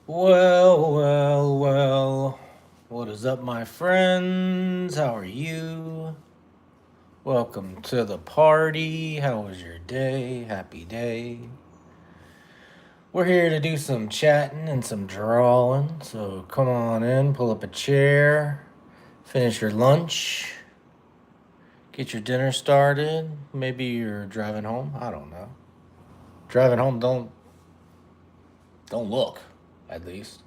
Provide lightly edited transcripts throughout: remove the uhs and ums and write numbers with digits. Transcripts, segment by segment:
Well, well, well. What is up, my friends? How are you? Welcome to the party. How was your day? Happy day. We're here to do some chatting and some drawing. So come on in, pull up a chair, finish your lunch, get your dinner started. Maybe you're driving home. I don't know. Driving home, don't look. At least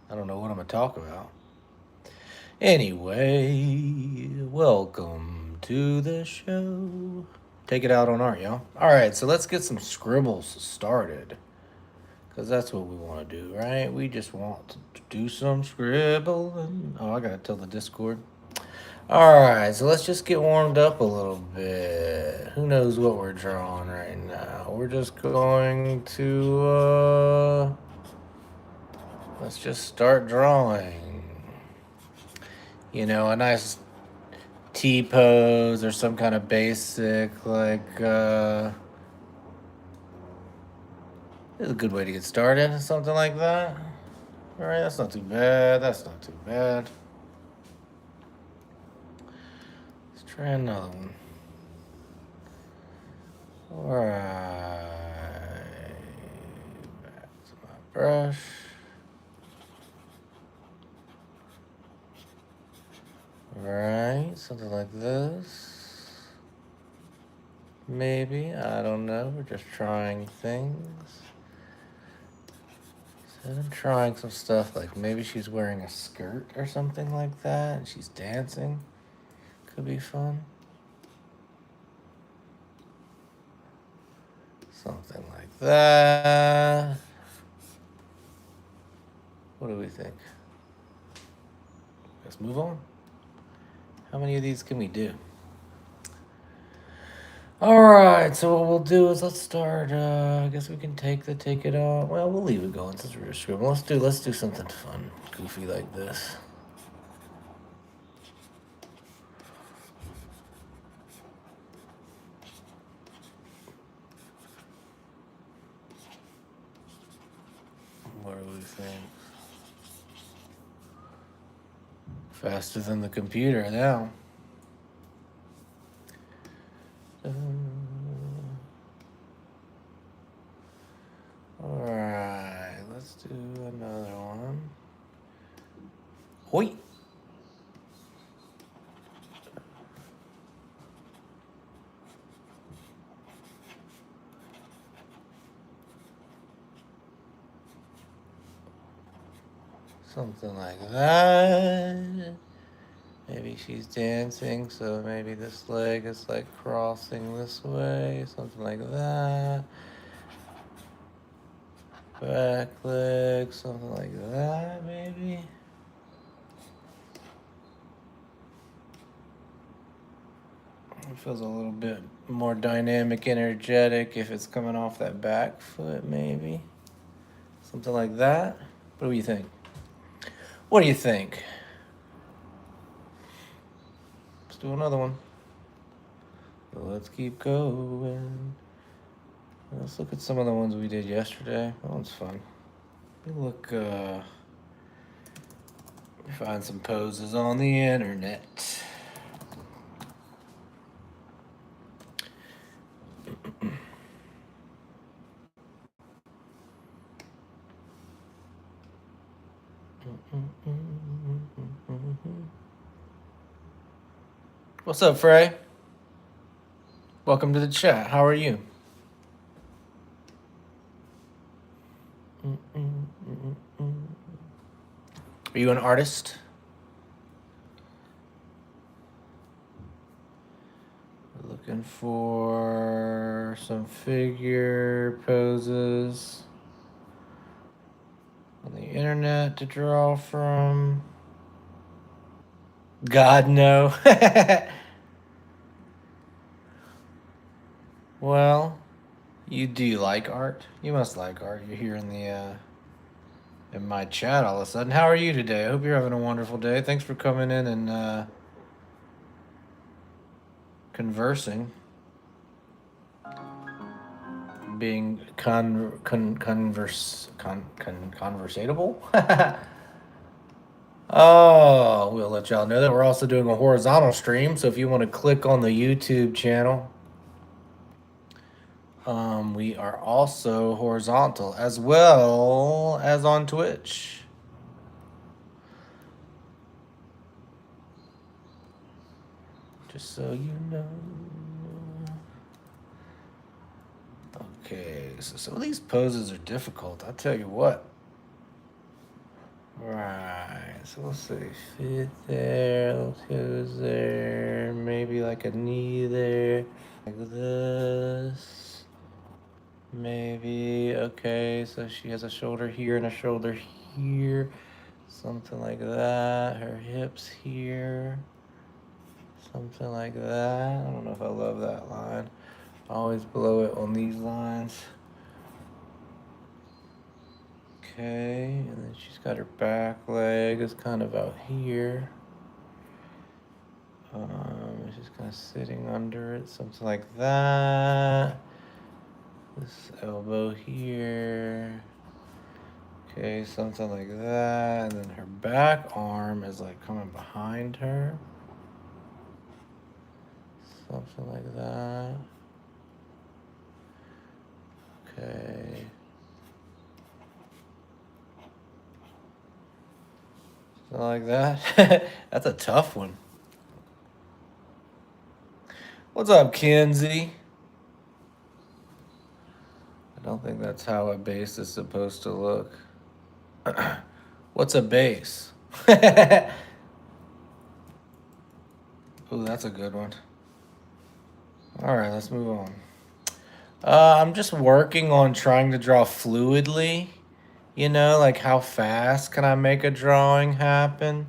I don't know what I'm gonna talk about. Anyway, welcome to the show. Take it out on art, y'all. All right, so let's get some scribbles started. Because that's what we want to do, right? We just want to do some scribbling. Oh, I got to tell the Discord. All right, so let's just get warmed up a little bit. Who knows what we're drawing right now? We're just going to, let's just start drawing. You know, a nice T pose or some kind of basic is a good way to get started. Something like that. All right, that's not too bad. That's not too bad. Let's try another one. All right, back to my brush. All right, something like this. Maybe, I don't know. We're just trying things. I'm trying some stuff like maybe she's wearing a skirt or something like that and she's dancing. Could be fun. Something like that. What do we think? Let's move on. How many of these can we do? All right, so what we'll do is let's start. I guess we can take it off. Well, we'll leave it going since we're scribbling. Let's do something fun, goofy like this. What do we think? Faster than the computer now. Alright, let's do another one. Hoi! Something like that. Maybe she's dancing, so maybe this leg is like crossing this way, something like that. Back leg, something like that, maybe. It feels a little bit more dynamic, energetic if it's coming off that back foot, maybe. Something like that. What do you think? What do you think? Let's do another one. Let's keep going. Let's look at some of the ones we did yesterday. That one's fun. Let me look, find some poses on the internet. What's up, Frey? Welcome to the chat. How are you? Are you an artist? We're looking for some figure poses on the internet to draw from. God, no. Well, you like art? You must like art. You're here in my chat all of a sudden. How are you today? I hope you're having a wonderful day. Thanks for coming in and conversing. being conversatable. Oh, we'll let y'all know that we're also doing a horizontal stream. So if you want to click on the YouTube channel, we are also horizontal as well as on Twitch. Just so you know. Okay, so some of these poses are difficult. I'll tell you what. Right, so let's see. Fit there, those toes there, maybe like a knee there, like this. Maybe, okay, so she has a shoulder here and a shoulder here. Something like that. Her hips here. Something like that. I don't know if I love that line. I always blow it on these lines. Okay, and then she's got her back leg is kind of out here. She's kind of sitting under it, something like that. This elbow here. Okay, something like that. And then her back arm is like coming behind her. Something like that. Okay. Something like that. That's a tough one. What's up, Kenzie? I don't think that's how a bass is supposed to look. What's a bass? Ooh, that's a good one. All right, let's move on. I'm just working on trying to draw fluidly. You know, like how fast can I make a drawing happen?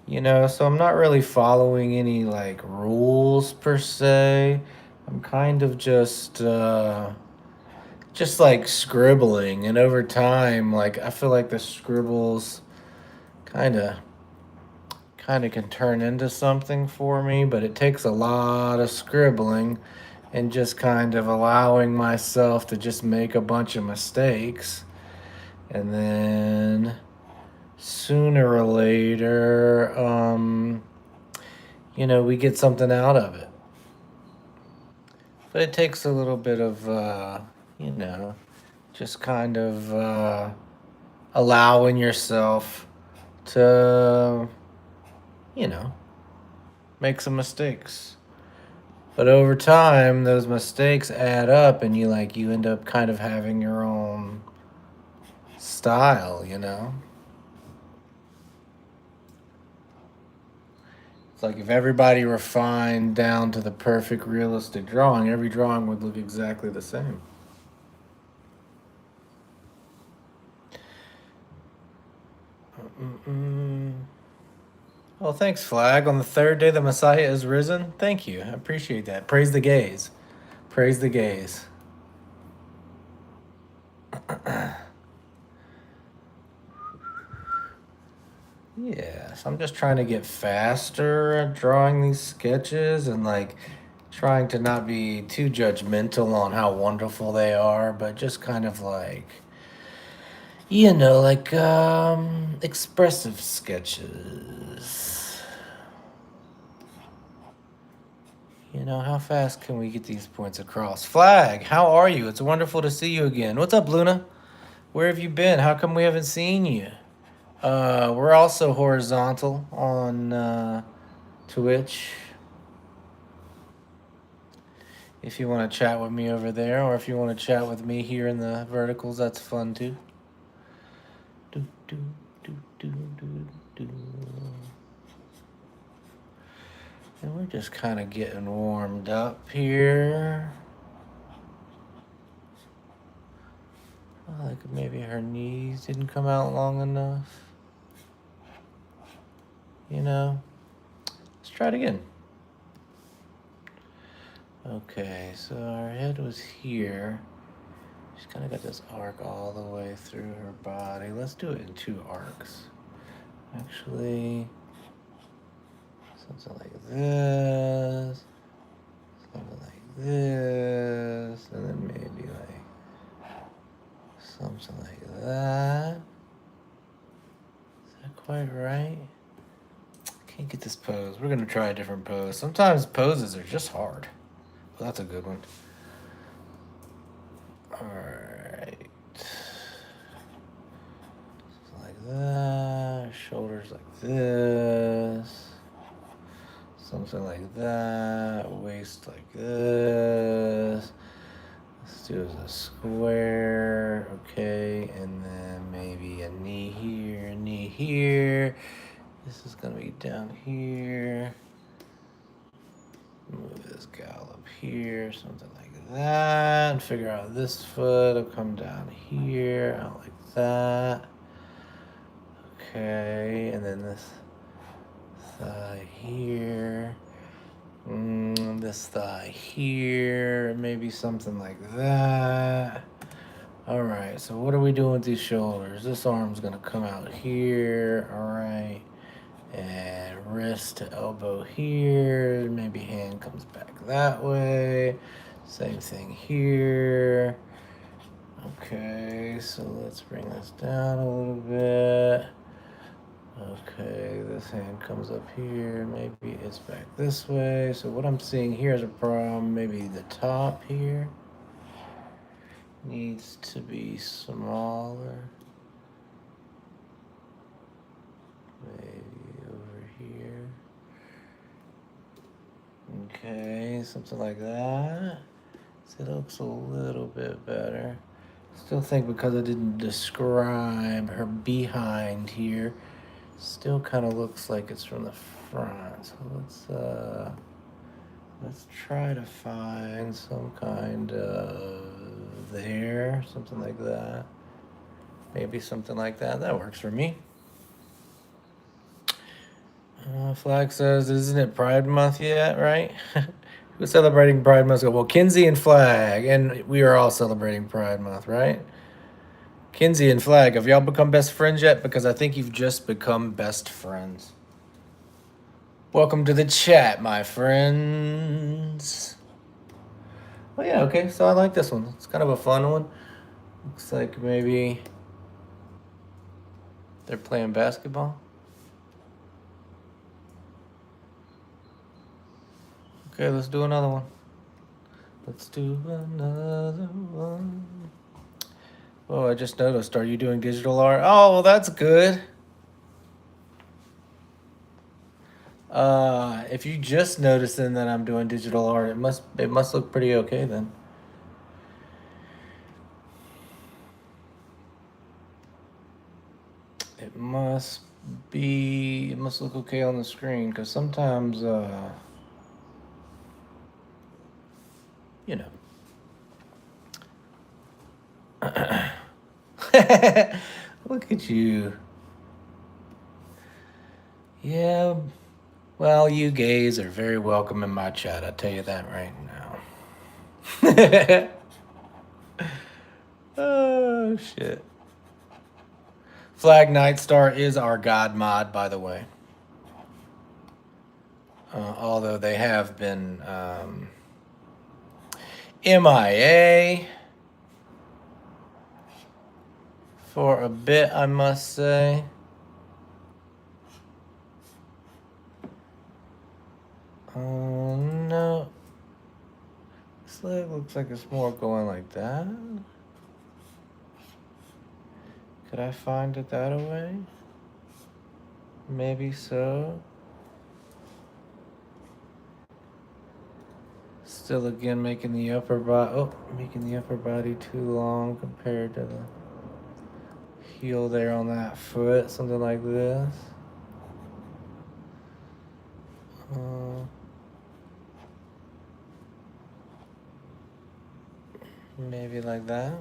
You know, so I'm not really following any like rules per se. I'm kind of just like scribbling, and over time, like I feel like the scribbles kind of can turn into something for me, but it takes a lot of scribbling and just kind of allowing myself to just make a bunch of mistakes, and then sooner or later, you know, we get something out of it. But it takes a little bit of, you know, just kind of allowing yourself to, you know, make some mistakes. But over time, those mistakes add up, and you end up kind of having your own style, you know? It's like if everybody refined down to the perfect realistic drawing, every drawing would look exactly the same. Well, thanks, Flag. On the third day, the Messiah is risen. Thank you. I appreciate that. Praise the gays. Praise the gays. Yeah, so I'm just trying to get faster at drawing these sketches and like trying to not be too judgmental on how wonderful they are, but just kind of like, you know, like expressive sketches. You know, how fast can we get these points across? Flag, how are you? It's wonderful to see you again. What's up, Luna? Where have you been? How come we haven't seen you? We're also horizontal on Twitch. If you want to chat with me over there, or if you want to chat with me here in the verticals, that's fun too. Do, do, do, do, do, do. And we're just kind of getting warmed up here. Like maybe her knees didn't come out long enough. You know? Let's try it again. Okay, so our head was here. She's kind of got this arc all the way through her body. Let's do it in 2 arcs. Actually, something like this. Something like this. And then maybe like Something like that. Is that quite right? Can't get this pose. We're gonna try a different pose. Sometimes poses are just hard. Well, that's a good one. Alright. Like that. Shoulders like this. Something like that. Waist like this. Let's do a square. Okay. And then maybe a knee here, a knee here. This is going to be down here. Move this gal up here. Something like that. And figure out this foot will come down here. Out like that. Okay. And then this thigh here. This thigh here, maybe something like that. All right, so what are we doing with these shoulders? This arm's gonna come out here, all right. And wrist to elbow here, maybe hand comes back that way. Same thing here. Okay, so let's bring this down a little bit. Okay, this hand comes up here. Maybe it's back this way. So what I'm seeing here is a problem. Maybe the top here needs to be smaller. Maybe over here. Okay, something like that. So it looks a little bit better. Still think because I didn't describe her behind here, still kind of looks like it's from the front. So let's try to find some kind of there, something like that. Maybe something like that. That works for me. Flag says, isn't it Pride Month yet, right? Who's celebrating Pride Month? Well, Kinsey and Flag, and we are all celebrating Pride Month, right? Kinsey and Flag, have y'all become best friends yet? Because I think you've just become best friends. Welcome to the chat, my friends. Oh yeah, okay, so I like this one. It's kind of a fun one. Looks like maybe they're playing basketball. Okay, let's do another one. Let's do another one. Oh, I just noticed. Are you doing digital art? Oh, well, that's good. If you just noticing that I'm doing digital art, it must look pretty okay then. It must look okay on the screen, because sometimes you know. Look at you. Yeah, well, you gays are very welcome in my chat, I'll tell you that right now. Oh, shit. Flag Nightstar is our god mod, by the way. Although they have been MIA for a bit, I must say. Oh, no. This leg looks like it's more going like that. Could I find it that way? Maybe so. Still again making the upper body too long compared to the heel there on that foot, something like this. Maybe like that.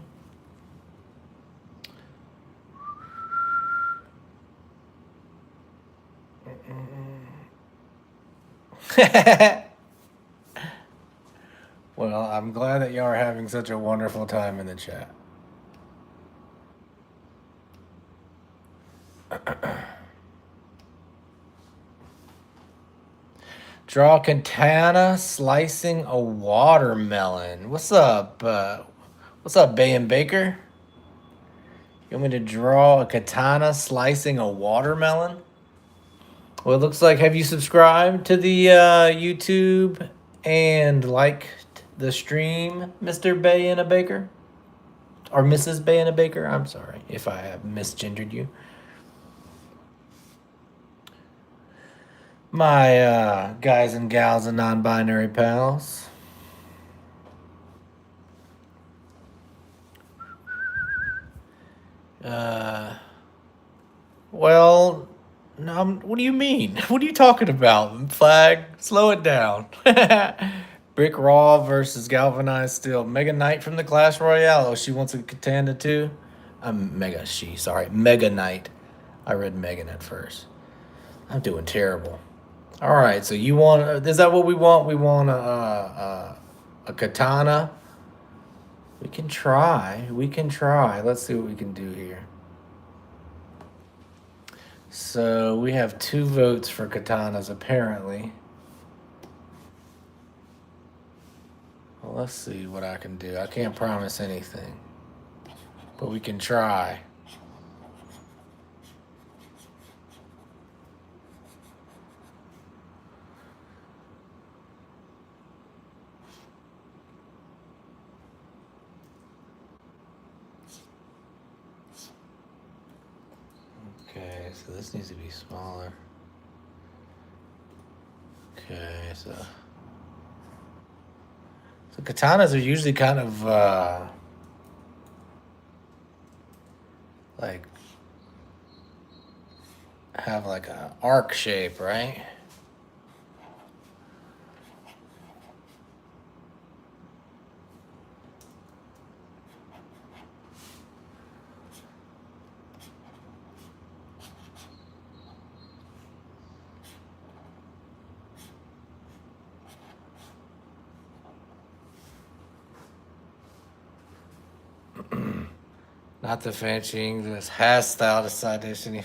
Well, I'm glad that y'all are having such a wonderful time in the chat. Draw katana slicing a watermelon. What's up? What's up, Bay and Baker? You want me to draw a katana slicing a watermelon? Well, it looks like, have you subscribed to the YouTube and liked the stream, Mr. Bayana Baker? Or Mrs. Bayana Baker? I'm sorry if I have misgendered you. My guys and gals and non-binary pals. Well, no, what do you mean? What are you talking about? Flag, slow it down. Brick Raw versus Galvanized Steel. Mega Knight from the Clash Royale. Oh, she wants a katana too? Mega Knight. I read Megan at first. I'm doing terrible. All right, so you want, is that what we want? We want a katana? We can try. We can try. Let's see what we can do here. So we have 2 votes for katanas, apparently. Well, let's see what I can do. I can't promise anything, but we can try. Okay, so this needs to be smaller. Okay, so katanas are usually kind of like have like a arc shape, right? Not the fancy English. Has style to side destiny.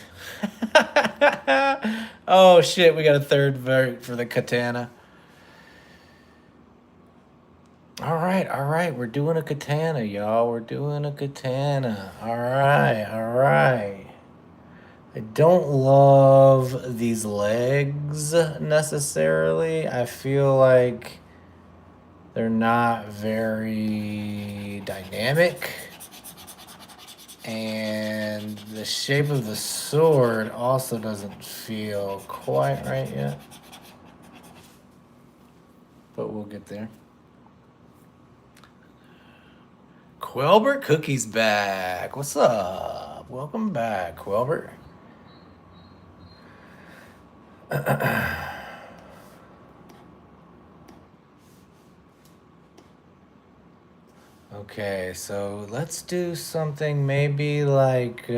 Oh shit, we got a 3rd vote for the katana. Alright, we're doing a katana, y'all. We're doing a katana. Alright. I don't love these legs necessarily. I feel like they're not very dynamic. And the shape of the sword also doesn't feel quite right yet. But we'll get there. Quelbert Cookie's back. What's up? Welcome back, Quelbert. Okay, so let's do something maybe like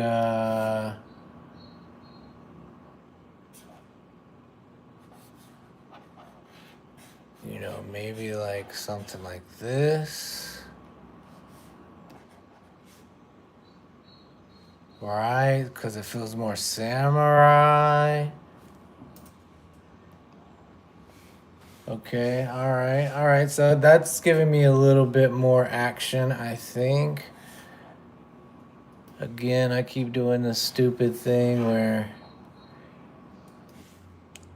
maybe like something like this. Right? Because it feels more samurai. Okay, all right. So that's giving me a little bit more action, I think. Again, I keep doing this stupid thing where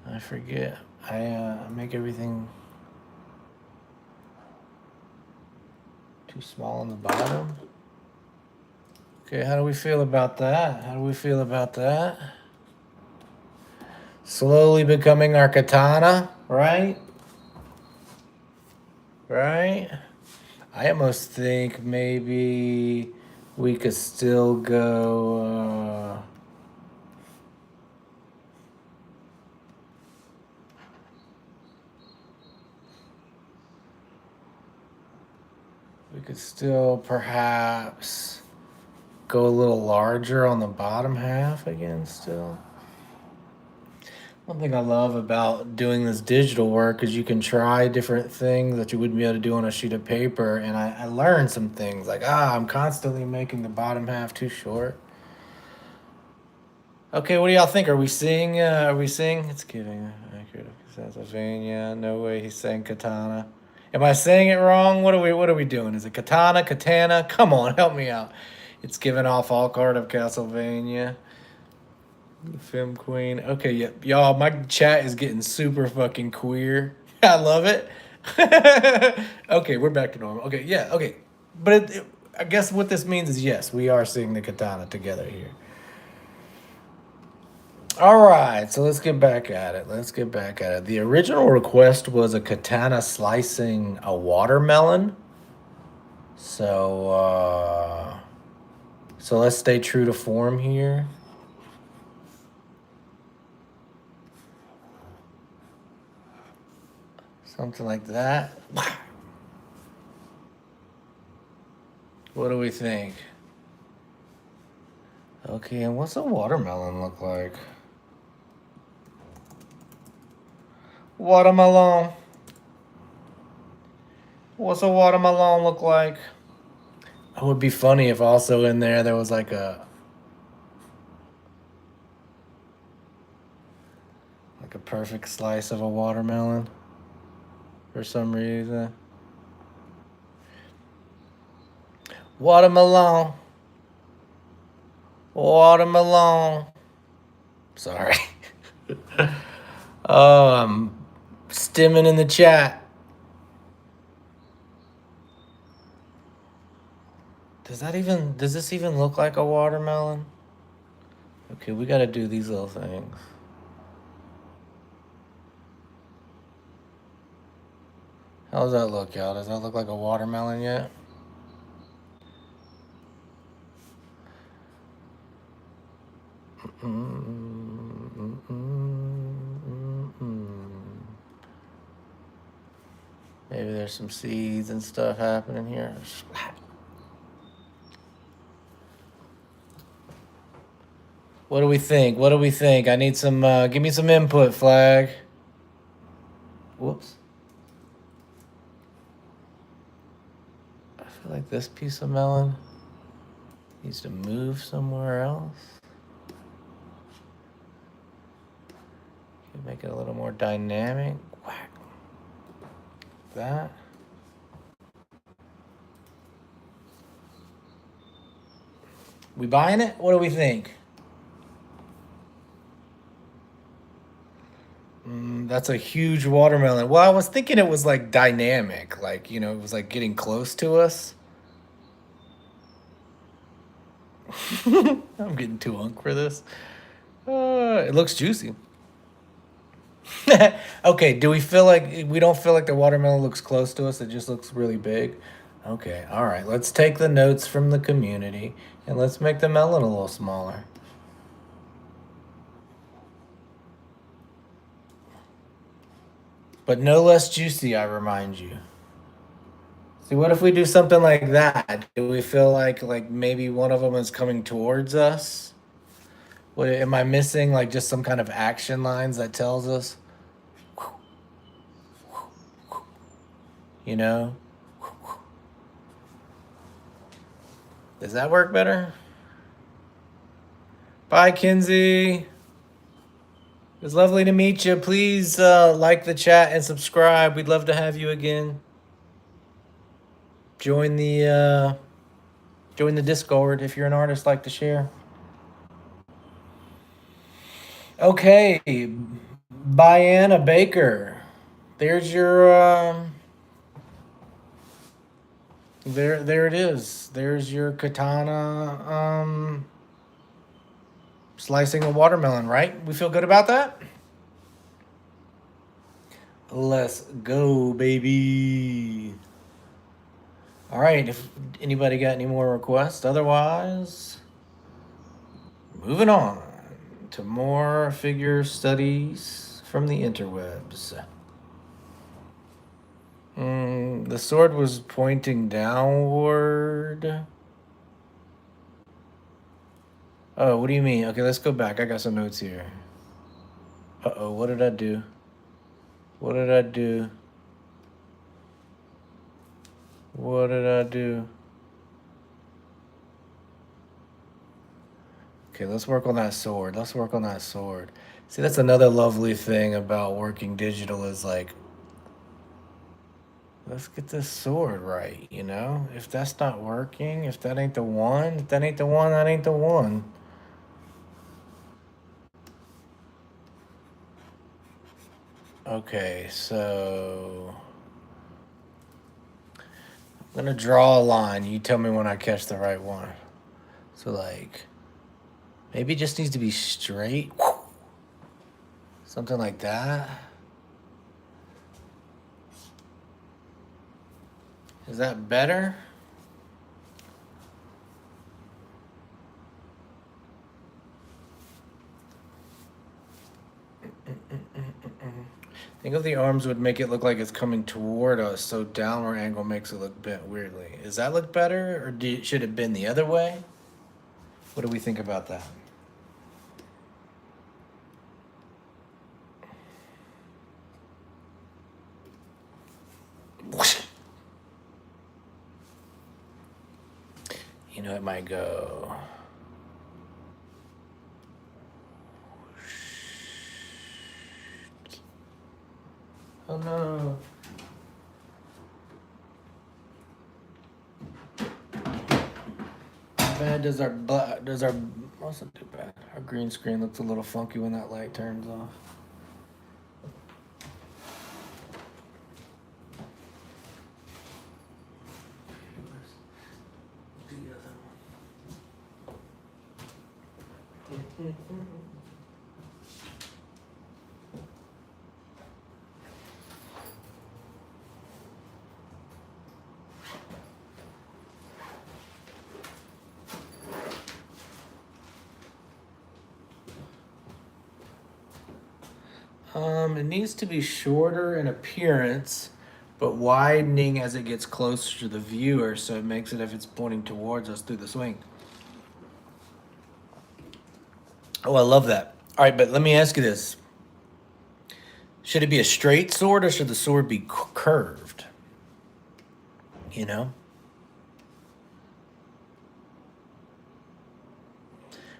I forget. I make everything too small on the bottom. Okay, how do we feel about that? Slowly becoming our katana, right? Right? I almost think maybe we could still go we could still perhaps go a little larger on the bottom half again still. One thing I love about doing this digital work is you can try different things that you wouldn't be able to do on a sheet of paper. And I learned some things like, I'm constantly making the bottom half too short. Okay, what do y'all think? Are we seeing? It's giving accurate Pennsylvania. No way he's saying katana. Am I saying it wrong? What are we doing? Is it katana? Come on, help me out. It's giving off all card of Castlevania. Femme Queen. Okay, yep. Y'all, my chat is getting super fucking queer. I love it. Okay, we're back to normal. Okay, yeah, okay. But I guess what this means is yes, we are seeing the katana together here. All right, so let's get back at it. Let's get back at it. The original request was a katana slicing a watermelon. So let's stay true to form here. Something like that. What do we think? Okay, and what's a watermelon look like? Watermelon. What's a watermelon look like? It would be funny if also in there was like a perfect slice of a watermelon for some reason. Watermelon. Watermelon. Sorry. Oh, I'm stimming in the chat. Does this even look like a watermelon? Okay, we gotta do these little things. How does that look, y'all? Does that look like a watermelon yet? Maybe there's some seeds and stuff happening here. What do we think? What do we think? I need some, give me some input, Flag. Whoops. I feel like this piece of melon needs to move somewhere else. Make it a little more dynamic. Whack. That. We buying it? What do we think? That's a huge watermelon. Well, I was thinking it was like dynamic, like, you know, it was like getting close to us. I'm getting too hunk for this. It looks juicy. Okay, do we feel like we don't feel like the watermelon looks close to us? It just looks really big. Okay, all right. Let's take the notes from the community and let's make the melon a little smaller. But no less juicy, I remind you. See, what if we do something like that? Do we feel like maybe one of them is coming towards us? What am I missing? Like just some kind of action lines that tells us? You know? Does that work better? Bye, Kinsey. It was lovely to meet you. Please like the chat and subscribe. We'd love to have you again. Join the Discord if you're an artist like to share. Okay, Bianna Baker. There's your there it is. There's your katana slicing a watermelon, right? We feel good about that? Let's go, baby. All right, if anybody got any more requests, otherwise, moving on to more figure studies from the interwebs. The sword was pointing downward. Oh, what do you mean? Okay, let's go back. I got some notes here. Uh-oh, what did I do? What did I do? What did I do? Okay, let's work on that sword. Let's work on that sword. See, that's another lovely thing about working digital is like Let's get this sword right, you know? If that's not working, if that ain't the one, if that ain't the one, that ain't the one. Okay, so I'm gonna draw a line. You tell me when I catch the right one. So like maybe it just needs to be straight. Something like that. Is that better? Think if the arms would make it look like it's coming toward us, so downward angle makes it look bent weirdly. Does that look better, or should it bend the other way? What do we think about that? You know, it might go. Oh no. Bad does our what's not too bad. Our green screen looks a little funky when that light turns off. It needs to be shorter in appearance, but widening as it gets closer to the viewer, so it makes it if it's pointing towards us through the swing. Oh, I love that. All right, but let me ask you this. Should it be a straight sword or should the sword be curved? You know?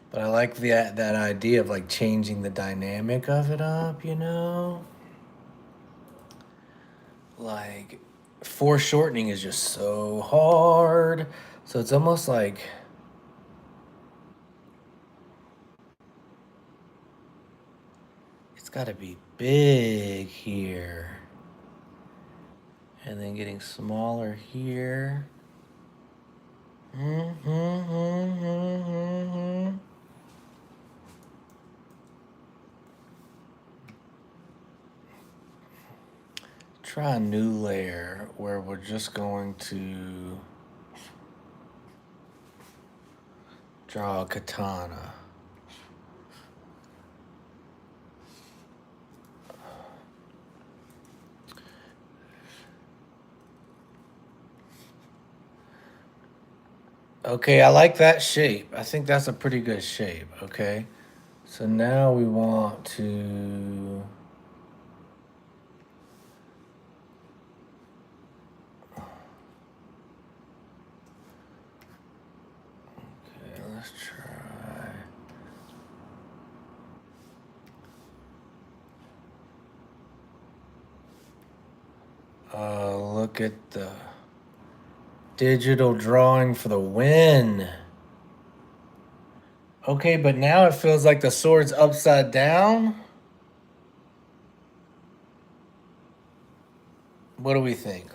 But I like that idea of like changing the dynamic of it up, you know? Like foreshortening is just so hard. So it's almost like it's got to be big here. And then getting smaller here. Try a new layer where we're just going to draw a katana. Okay, I like that shape. I think that's a pretty good shape, okay? So now we want to... Okay, let's try... Look at the digital drawing for the win. Okay, but now it feels like the sword's upside down. What do we think?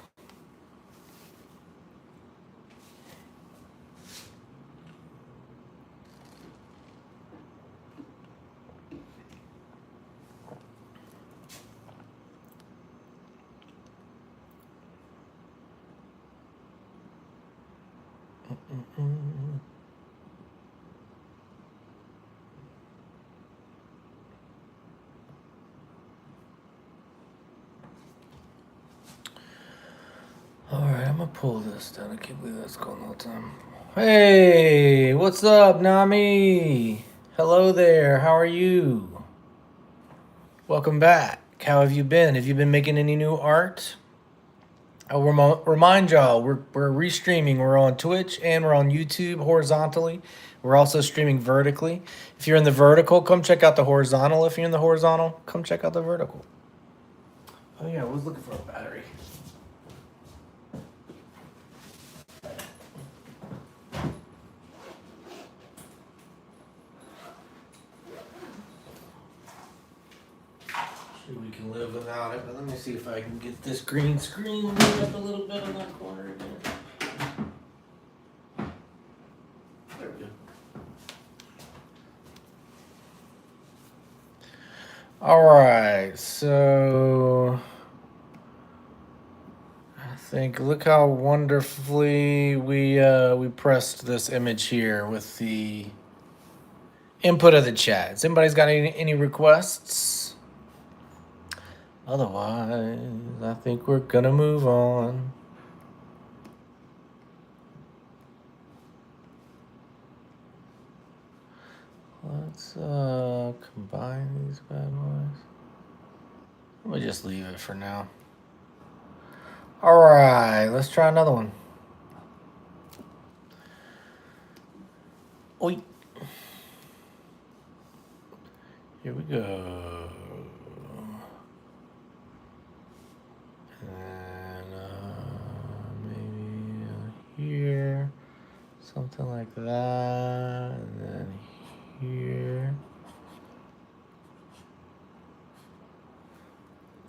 Alright, I'm gonna pull this down. I can't believe that's going all the time. Hey, what's up, Nami? Hello there, how are you? Welcome back. How have you been? Have you been making any new art? I'll remind y'all, we're restreaming. We're on Twitch and we're on YouTube horizontally. We're also streaming vertically. If you're in the vertical, come check out the horizontal. If you're in the horizontal, come check out the vertical. Oh yeah, I was looking for a battery. can live without it, but let me see if I can get this green screen moved up a little bit on that corner again. There we go. All right, so I think look how wonderfully we pressed this image here with the input of the chat. Has anybody's got any requests? Otherwise, I think we're gonna move on. Let's combine these bad boys. We'll just leave it for now. All right, let's try another one. Oi. Here we go. And maybe here, something like that, and then here.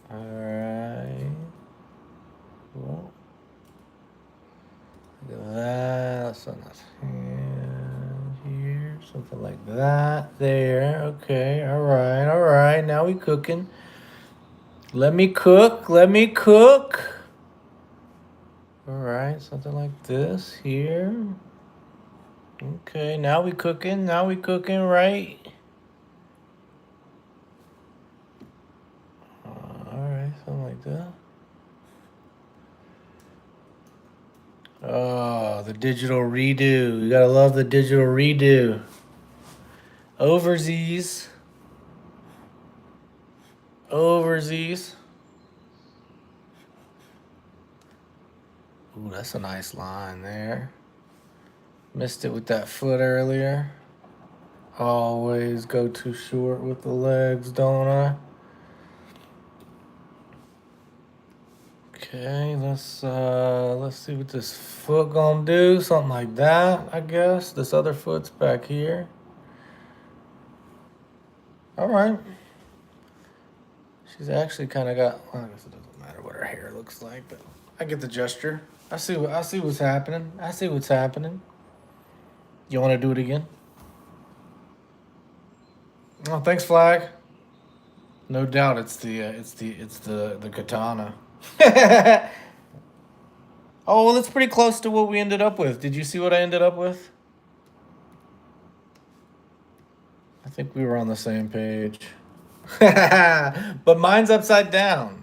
All right. Cool. Look at that. So that's here, something like that. There. Okay. All right. All right. Now we cooking. Let me cook. Let me cook. All right. Something like this here. Okay. Now we cooking. Now we cooking, right? All right. Something like that. Oh, the digital redo. You gotta love the digital redo. Overseas. Overseas. Ooh, that's a nice line there. Missed it with that foot earlier. Always go too short with the legs, don't I? Okay, let's see what this foot gonna do. Something like that, I guess. This other foot's back here. All right. She's actually kind of got. Well, I guess it doesn't matter what her hair looks like, but I get the gesture. I see what's happening. I see what's happening. You want to do it again? Oh, thanks, Flag. No doubt, it's the katana. Oh, well, that's pretty close to what we ended up with. Did you see what I ended up with? I think we were on the same page. But mine's upside down.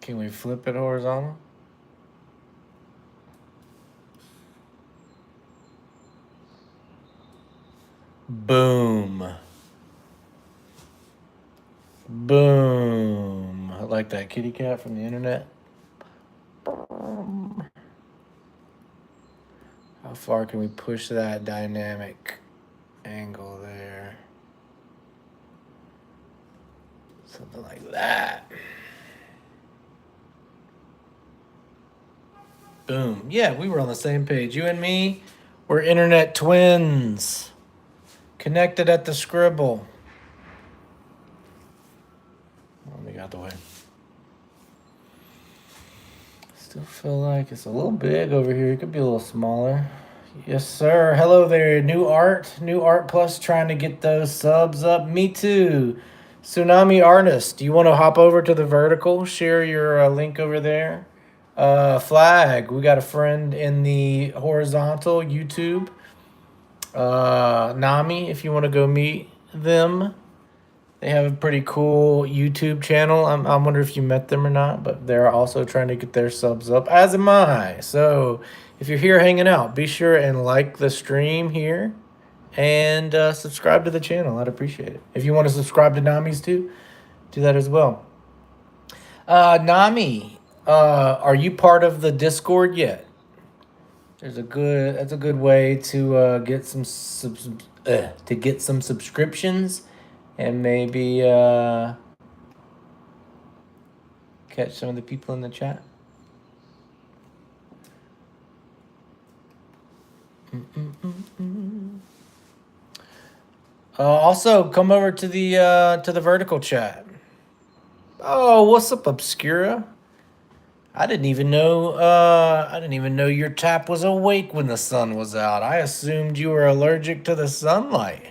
Can we flip it horizontal? Boom. Boom. I like that kitty cat from the internet. How far can we push that dynamic angle there? Something like that. Boom. Yeah, we were on the same page. You and me, we're internet twins. Connected at the scribble. Let me get out the way. Still feel like it's a little big over here. It could be a little smaller. Yes, sir. Hello there. New Art Plus trying to get those subs up. Me too. Tsunami Artist, do you want to hop over to the vertical? Share your link over there. Flag, we got a friend in the horizontal YouTube. Nami, if you want to go meet them. They have a pretty cool YouTube channel. I wonder if you met them or not, but they're also trying to get their subs up, as am I. So if you're here hanging out, be sure and like the stream here and subscribe to the channel. I'd appreciate it. If you want to subscribe to Nami's too, do that as well. Nami, are you part of the Discord yet? That's a good way to get some subscriptions and maybe catch some of the people in the chat. Also, come over to the vertical chat. Oh, what's up, Obscura? I didn't even know. I didn't even know your tap was awake when the sun was out. I assumed you were allergic to the sunlight.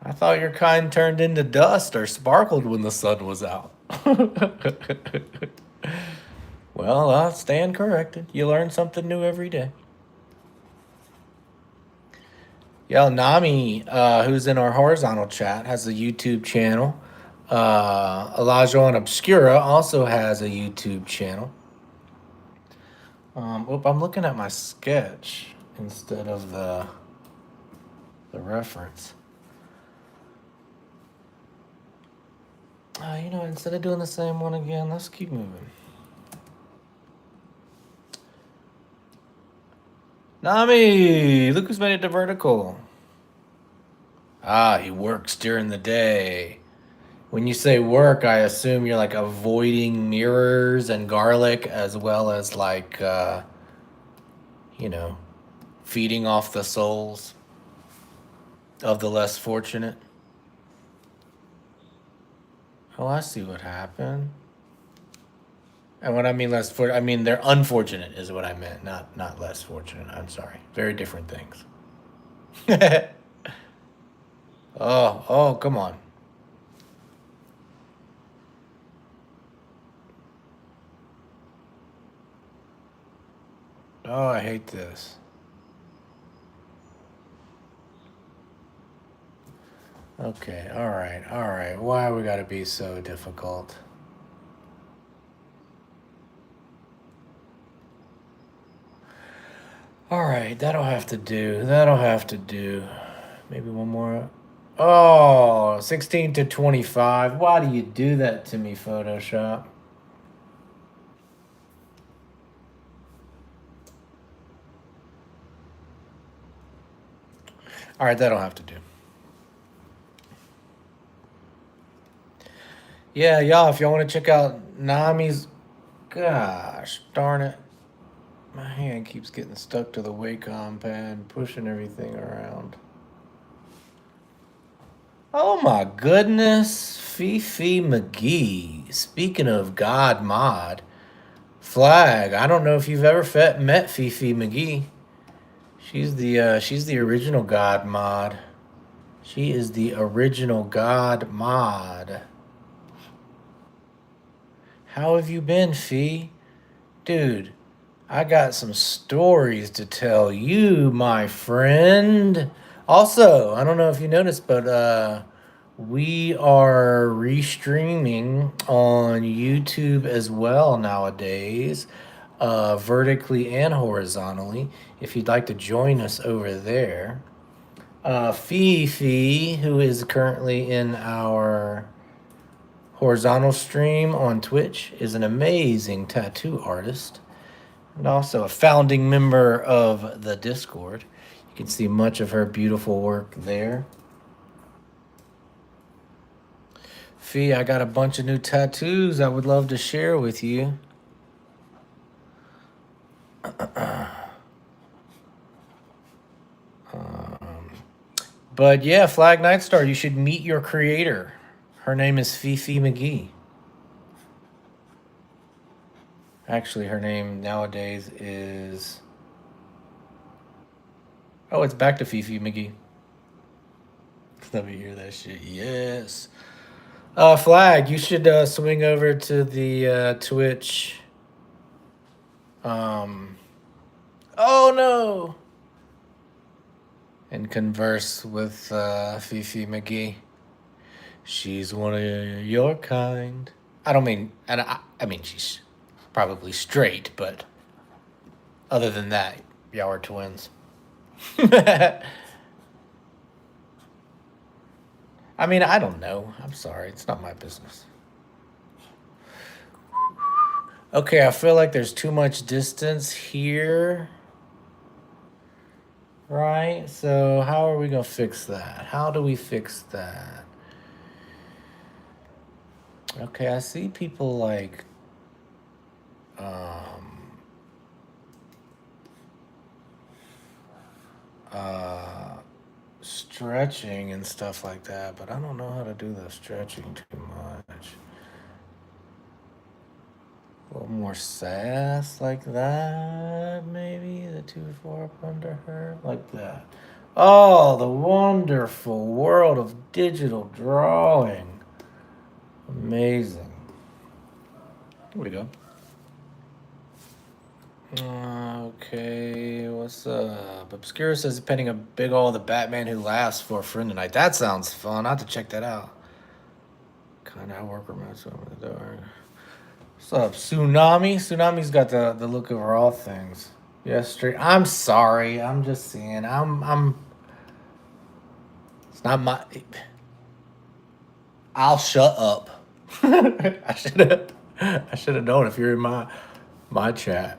I thought your kind turned into dust or sparkled when the sun was out. Well, I'll stand corrected. You learn something new every day. Yo, Nami, who's in our horizontal chat, has a YouTube channel. Elijah on Obscura also has a YouTube channel. I'm looking at my sketch instead of the reference. Instead of doing the same one again, let's keep moving. Nami, look who's made it to vertical. Ah, he works during the day. When you say work, I assume you're like avoiding mirrors and garlic as well as like, feeding off the souls of the less fortunate. Oh, I see what happened. And what I mean I mean they're unfortunate is what I meant, not less fortunate. I'm sorry. Very different things. Oh, come on. Oh, I hate this. Okay, all right. Why we gotta be so difficult? All right, that'll have to do. Maybe one more. Oh, 16 to 25. Why do you do that to me, Photoshop? All right, that'll have to do. Yeah, y'all, if y'all want to check out Nami's. Gosh, darn it. My hand keeps getting stuck to the Wacom pad, pushing everything around. Oh my goodness, Fifi McGee. Speaking of God Mod, Flag. I don't know if you've ever met Fifi McGee. She's the original God Mod. She is the original God Mod. How have you been, Fee? Dude, I got some stories to tell you, my friend. Also, I don't know if you noticed, but we are restreaming on YouTube as well nowadays, vertically and horizontally. If you'd like to join us over there, Fifi, who is currently in our horizontal stream on Twitch, is an amazing tattoo artist and also a founding member of the Discord. You can see much of her beautiful work there. Fee, I got a bunch of new tattoos I would love to share with you. But yeah, Flag Nightstar, you should meet your creator. Her name is Fifi McGee. Actually, her name nowadays is. Oh, it's back to Fifi McGee. Let me hear that shit. Yes. Flag, you should swing over to the Twitch. Oh no! And converse with Fifi McGee. She's one of your kind. I don't mean, and I mean she's probably straight, but other than that, y'all are twins. I mean, I don't know. I'm sorry. It's not my business. Okay, I feel like there's too much distance here. Right? So, how are we going to fix that? How do we fix that? Okay, I see people like stretching and stuff like that, but I don't know how to do the stretching too much. A little more sass like that, maybe. The 2-4 up under her, like that. Oh, the wonderful world of digital drawing. Amazing. Here we go. Okay, what's up? Obscura says he's painting a big ol' The Batman Who Laughs for a friend tonight. That sounds fun. I have to check that out. Kind of how work reminds me of the door. What's up, Tsunami? Tsunami's got the look over all things. Yes, straight. I'm sorry. I'm just saying. I'm. It's not my. I'll shut up. I should have. I should have known if you're in my chat.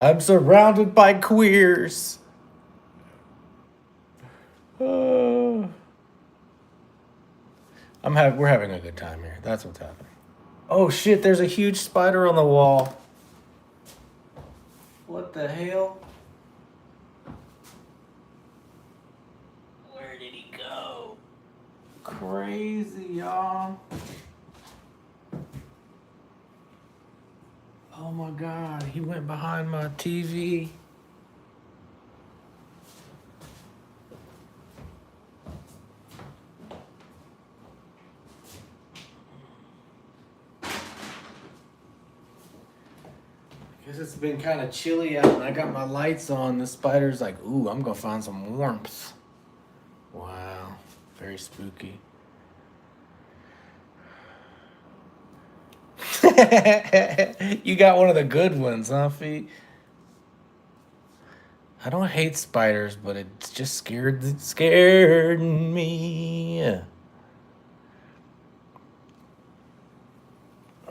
I'm surrounded by queers. We're having a good time here. That's what's happening. Oh shit! There's a huge spider on the wall. What the hell? Where did he go? Crazy, y'all. Oh my god, he went behind my TV. Guess it's been kind of chilly out and I got my lights on. The spider's like, ooh, I'm gonna find some warmth. Wow, very spooky. You got one of the good ones, huh, Feet? I don't hate spiders, but it just scared me.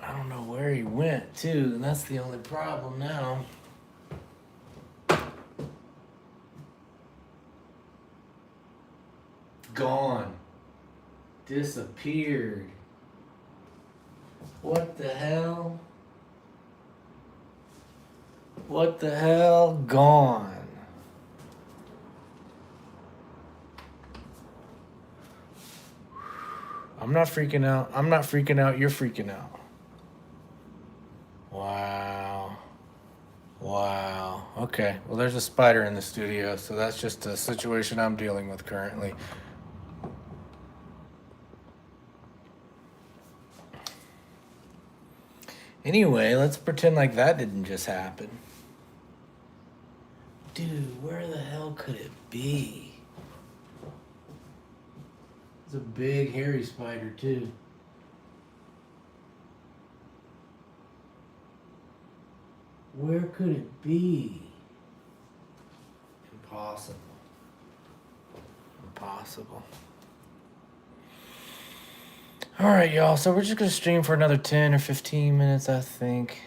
I don't know where he went too, and that's the only problem now. Gone. Disappeared. What the hell? What the hell? Gone. I'm not freaking out. I'm not freaking out. You're freaking out. Wow. Wow. Okay. Well, there's a spider in the studio, so that's just a situation I'm dealing with currently. Anyway, let's pretend like that didn't just happen. Dude, where the hell could it be? It's a big hairy spider too. Where could it be? Impossible. Impossible. All right, y'all. So we're just gonna stream for another 10 or 15 minutes, I think.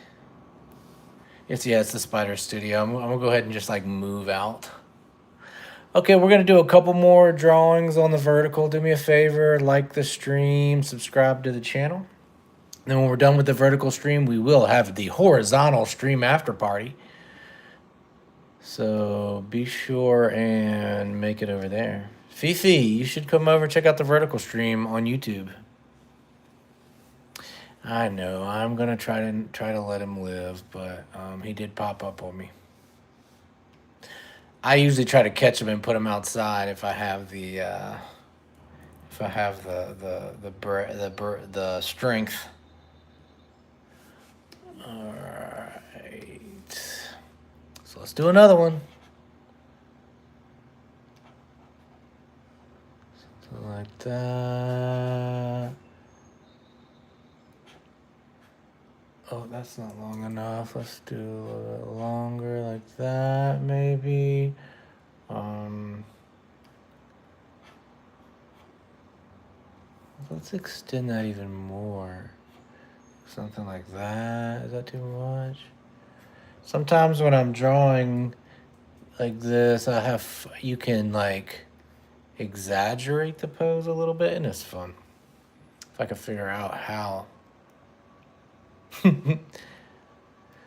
It's the Spider Studio. I'm gonna go ahead and just like move out. Okay, we're gonna do a couple more drawings on the vertical. Do me a favor, like the stream, subscribe to the channel. Then when we're done with the vertical stream, we will have the horizontal stream after party. So be sure and make it over there. Fifi, you should come over and check out the vertical stream on YouTube. I know. I'm gonna try to let him live, but he did pop up on me. I usually try to catch him and put him outside if I have the strength. All right. So let's do another one. Something like that. Oh, that's not long enough. Let's do a little bit longer like that, maybe. Let's extend that even more. Something like that. Is that too much? Sometimes when I'm drawing like this, you can like exaggerate the pose a little bit, and it's fun. If I can figure out how.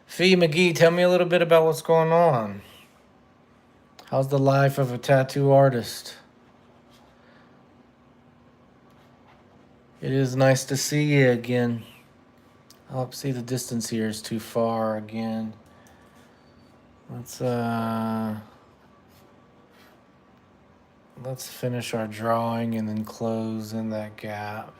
Fee McGee, tell me a little bit about what's going on. How's the life of a tattoo artist? It is nice to see you again. Oh, see, the distance here is too far again. Let's finish our drawing and then close in that gap.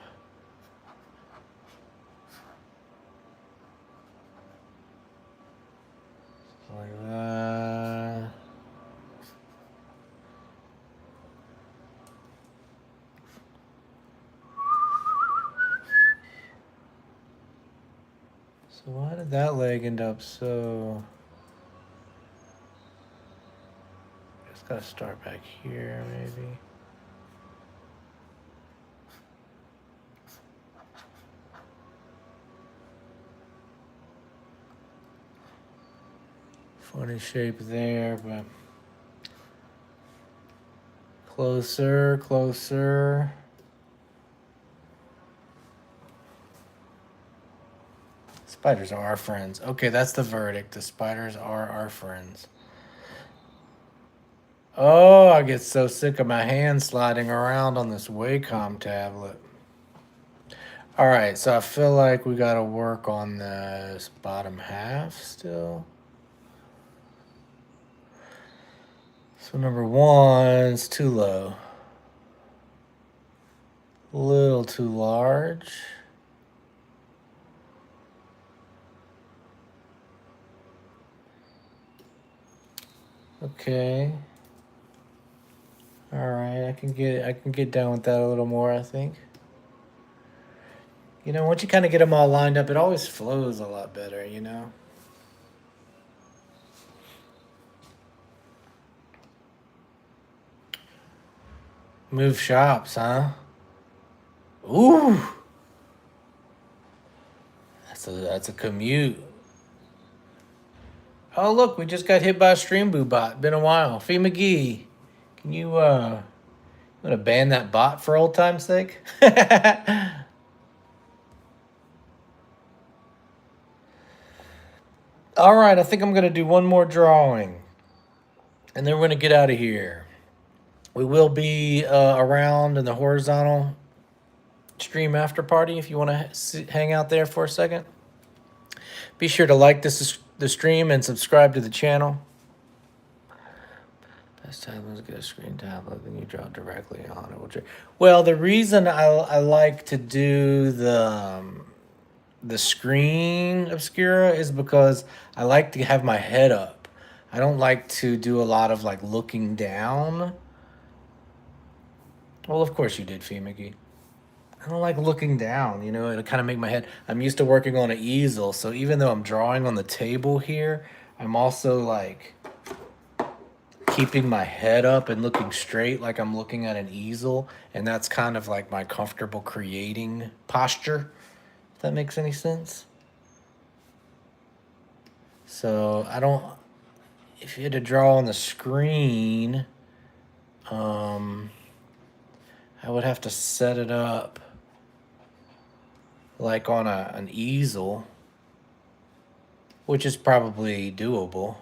Like that. So why did that leg end up so... Just gotta start back here, maybe. Funny shape there, but... Closer, closer. Spiders are our friends. Okay, that's the verdict. The spiders are our friends. Oh, I get so sick of my hand sliding around on this Wacom tablet. All right, so I feel like we got to work on this bottom half still. So number one is too low. A little too large. Okay. All right, I can get down with that a little more, I think. You know, once you kind of get them all lined up, it always flows a lot better, you know? Move shops, huh? Ooh. That's a commute. Oh, look, we just got hit by a stream boo bot. Been a while. Fee McGee, can you want to ban that bot for old time's sake? All right, I think I'm going to do one more drawing. And then we're going to get out of here. We will be around in the horizontal stream after party if you want to hang out there for a second. Be sure to like the stream and subscribe to the channel. Best time is get a screen tablet, then you draw directly on it. Well, the reason I like to do the screen obscura is because I like to have my head up. I don't like to do a lot of like looking down. Well, of course you did, Fee McGee. I don't like looking down, you know, it'll kind of make my head. I'm used to working on an easel, so even though I'm drawing on the table here, I'm also like keeping my head up and looking straight like I'm looking at an easel, and that's kind of like my comfortable creating posture, if that makes any sense. So I don't, if you had to draw on the screen, I would have to set it up like on an easel, which is probably doable.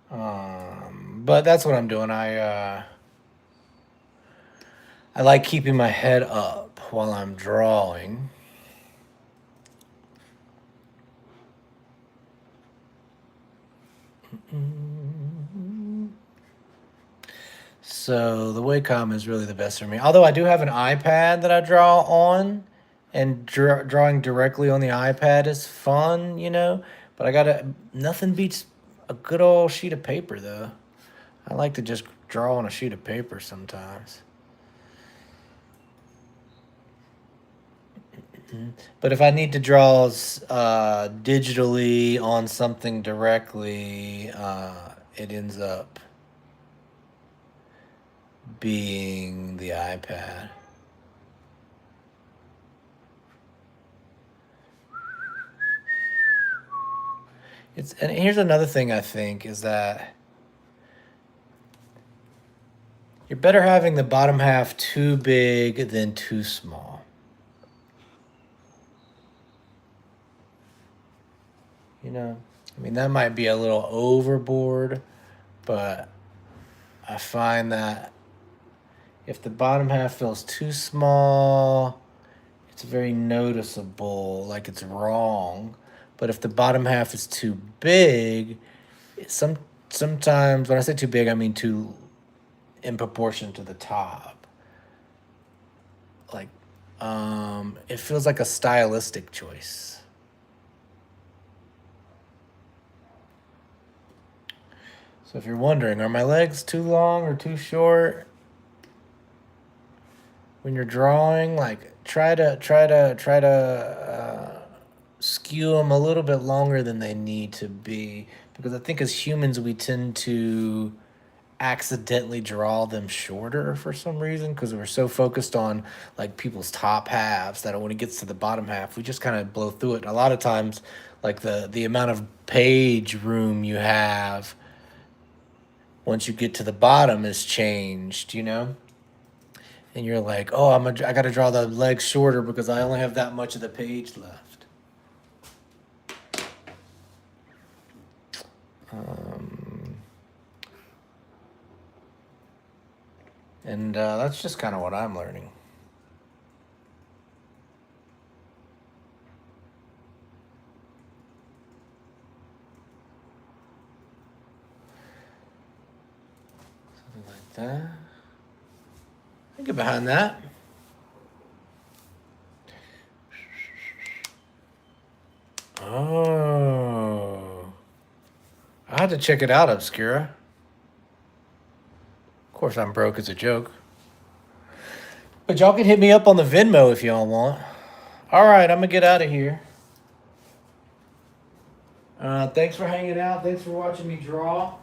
But that's what I'm doing. I like keeping my head up while I'm drawing. So the Wacom is really the best for me. Although I do have an iPad that I draw on, and drawing directly on the iPad is fun, you know. But nothing beats a good old sheet of paper, though. I like to just draw on a sheet of paper sometimes. But if I need to draw digitally on something directly, it ends up being the iPad. And here's another thing I think is that you're better having the bottom half too big than too small. You know, I mean, that might be a little overboard, but I find that if the bottom half feels too small, it's very noticeable, like it's wrong. But if the bottom half is too big, sometimes when I say too big, I mean too in proportion to the top. Like, it feels like a stylistic choice. So if you're wondering, are my legs too long or too short? When you're drawing, like try to skew them a little bit longer than they need to be, because I think as humans we tend to accidentally draw them shorter for some reason because we're so focused on like people's top halves that when it gets to the bottom half we just kind of blow through it. And a lot of times, like the amount of page room you have once you get to the bottom is changed, you know. And you're like, oh, I got to draw the legs shorter because I only have that much of the page left. And that's just kind of what I'm learning. Something like that. I get behind that. Oh. I had to check it out, Obscura. Of course, I'm broke as a joke. But y'all can hit me up on the Venmo if y'all want. All right, I'm going to get out of here. Thanks for hanging out. Thanks for watching me draw.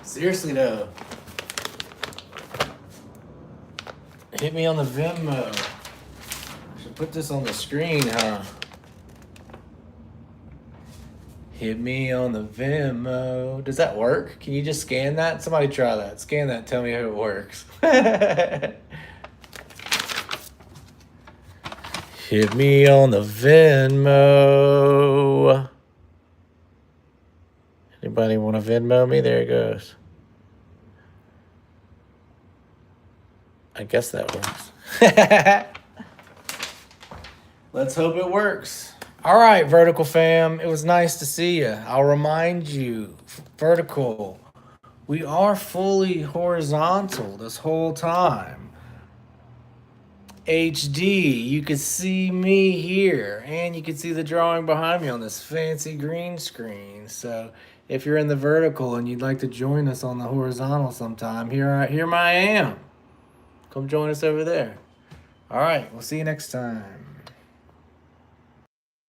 Seriously, though. Hit me on the Venmo. I should put this on the screen, huh? Hit me on the Venmo. Does that work? Can you just scan that? Somebody try that. Scan that. Tell me how it works. Hit me on the Venmo. Anybody want to Venmo me? There it goes. I guess that works. Let's hope it works. All right, Vertical fam. It was nice to see you. I'll remind you, Vertical, we are fully horizontal this whole time. HD, you can see me here, and you can see the drawing behind me on this fancy green screen. So if you're in the vertical and you'd like to join us on the horizontal sometime, here I am. Come join us over there. All right, we'll see you next time.